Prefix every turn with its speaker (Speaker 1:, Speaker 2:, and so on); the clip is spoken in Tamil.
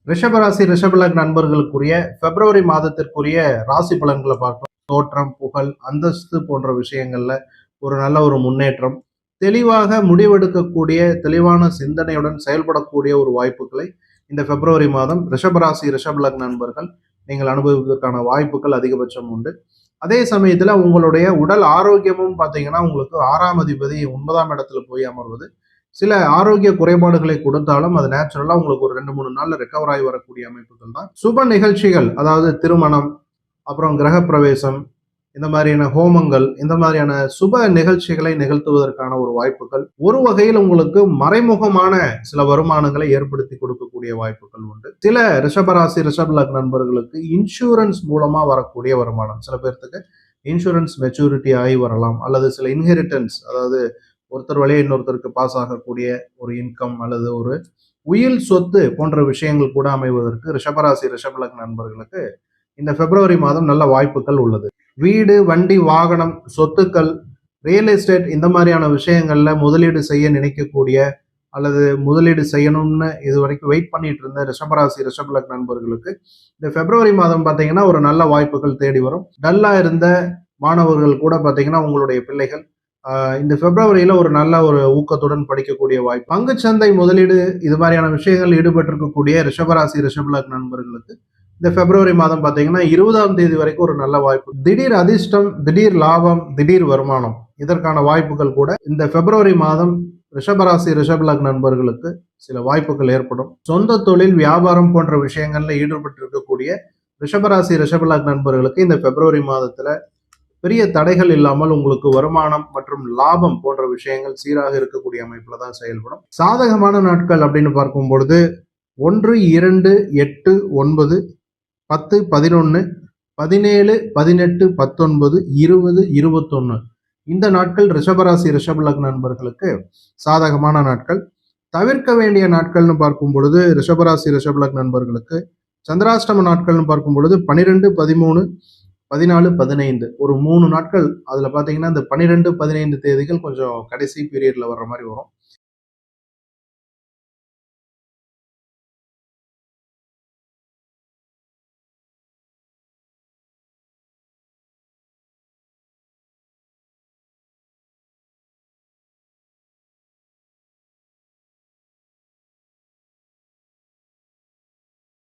Speaker 1: ரிஷபராசி ரிஷபலக் நண்பர்களுக்குரிய பிப்ரவரி மாதத்திற்குரிய ராசி பலன்களை பார்ப்போம். தோற்றம், புகழ், அந்தஸ்து போன்ற விஷயங்கள்ல ஒரு நல்ல ஒரு முன்னேற்றம், தெளிவாக முடிவெடுக்கக்கூடிய தெளிவான சிந்தனையுடன் செயல்படக்கூடிய ஒரு வாய்ப்புகளை இந்த பிப்ரவரி மாதம் ரிஷபராசி ரிஷபலக் நண்பர்கள் நீங்கள் அனுபவிப்பதற்கான வாய்ப்புகள் அதிகபட்சம் உண்டு. அதே சமயத்துல உங்களுடைய உடல் ஆரோக்கியமும் பார்த்தீங்கன்னா உங்களுக்கு 6ஆம் அதிபதி 9ஆம் இடத்துல போய் அமர்வது சில ஆரோக்கிய குறைபாடுகளை கொடுத்தாலும் அது நேச்சுரலா உங்களுக்கு ஒரு 2-3 நாள்ல ரெக்கவர் ஆகி வரக்கூடிய அமைப்புகள் தான். சுப நிகழ்ச்சிகள், அதாவது திருமணம், அப்புறம் கிரக பிரவேசம், இந்த மாதிரியான ஹோமங்கள், இந்த மாதிரியான சுப நிகழ்ச்சிகளை நிகழ்த்துவதற்கான ஒரு வாய்ப்புகள் ஒரு வகையில் உங்களுக்கு மறைமுகமான சில வருமானங்களை ஏற்படுத்தி கொடுக்கக்கூடிய வாய்ப்புகள் உண்டு. சில ரிஷபராசி ரிஷபலக் நண்பர்களுக்கு இன்சூரன்ஸ் மூலமா வரக்கூடிய வருமானம், சில பேர்த்துக்கு இன்சூரன்ஸ் மெச்சூரிட்டி ஆகி வரலாம், அல்லது சில இன்ஹெரிட்டன்ஸ், அதாவது ஒருத்தர் வழியே இன்னொருத்தருக்கு பாஸ் ஆகக்கூடிய ஒரு இன்கம் அல்லது ஒரு உயில் சொத்து போன்ற விஷயங்கள் கூட அமைவதற்கு ரிஷபராசி ரிஷபலக் நண்பர்களுக்கு இந்த பிப்ரவரி மாதம் நல்ல வாய்ப்புகள் உள்ளது. வீடு, வண்டி, வாகனம், சொத்துக்கள், ரியல் எஸ்டேட், இந்த மாதிரியான விஷயங்கள்ல முதலீடு செய்ய நினைக்கக்கூடிய அல்லது முதலீடு செய்யணும்னு இது வரைக்கும் வெயிட் பண்ணிட்டு இருந்த ரிஷபராசி ரிஷபலக் நண்பர்களுக்கு இந்த பிப்ரவரி மாதம் பார்த்தீங்கன்னா ஒரு நல்ல வாய்ப்புகள் தேடி வரும். டல்லா இருந்த மாணவர்கள் கூட பார்த்தீங்கன்னா உங்களுடைய பிள்ளைகள் இந்த பிப்ரவரியில ஒரு நல்ல ஒரு ஊக்கத்துடன் படிக்கக்கூடிய வாய்ப்பு. பங்குச்சந்தை முதலீடு, இது மாதிரியான விஷயங்கள் ஈடுபட்டிருக்கக்கூடிய ரிஷபராசி ரிஷபலக் நண்பர்களுக்கு இந்த பிப்ரவரி மாதம் பார்த்தீங்கன்னா 20ஆம் தேதி வரைக்கும் ஒரு நல்ல வாய்ப்பு. திடீர் அதிர்ஷ்டம், திடீர் லாபம், திடீர் வருமானம், இதற்கான வாய்ப்புகள் கூட இந்த பிப்ரவரி மாதம் ரிஷபராசி ரிஷபலக் நண்பர்களுக்கு சில வாய்ப்புகள் ஏற்படும். சொந்த தொழில், வியாபாரம் போன்ற விஷயங்கள்ல ஈடுபட்டு இருக்கக்கூடிய ரிஷபராசி ரிஷபலக் நண்பர்களுக்கு இந்த பிப்ரவரி மாதத்துல பெரிய தடைகள் இல்லாமல் உங்களுக்கு வருமானம் மற்றும் லாபம் போன்ற விஷயங்கள் சீராக இருக்கக்கூடிய அமைப்புல தான் செயல்படும். சாதகமான நாட்கள் அப்படின்னு பார்க்கும் பொழுது 1, 2, 8, 9, 10, 11, 17, 18, 19, 20, 21 இந்த நாட்கள் ரிஷபராசி ரிஷபலக் நண்பர்களுக்கு சாதகமான நாட்கள். தவிர்க்க வேண்டிய நாட்கள்னு பார்க்கும் பொழுது ரிஷபராசி ரிஷபலக் நண்பர்களுக்கு சந்திராஷ்டம நாட்கள்னு பார்க்கும் பொழுது 12, 13, 14, 15 ஒரு 3 நாட்கள். அதுல பாத்தீங்கன்னா இந்த 12, 15 தேதிகள் கொஞ்சம் கடைசி பீரியட்ல வர்ற மாதிரி வரும்.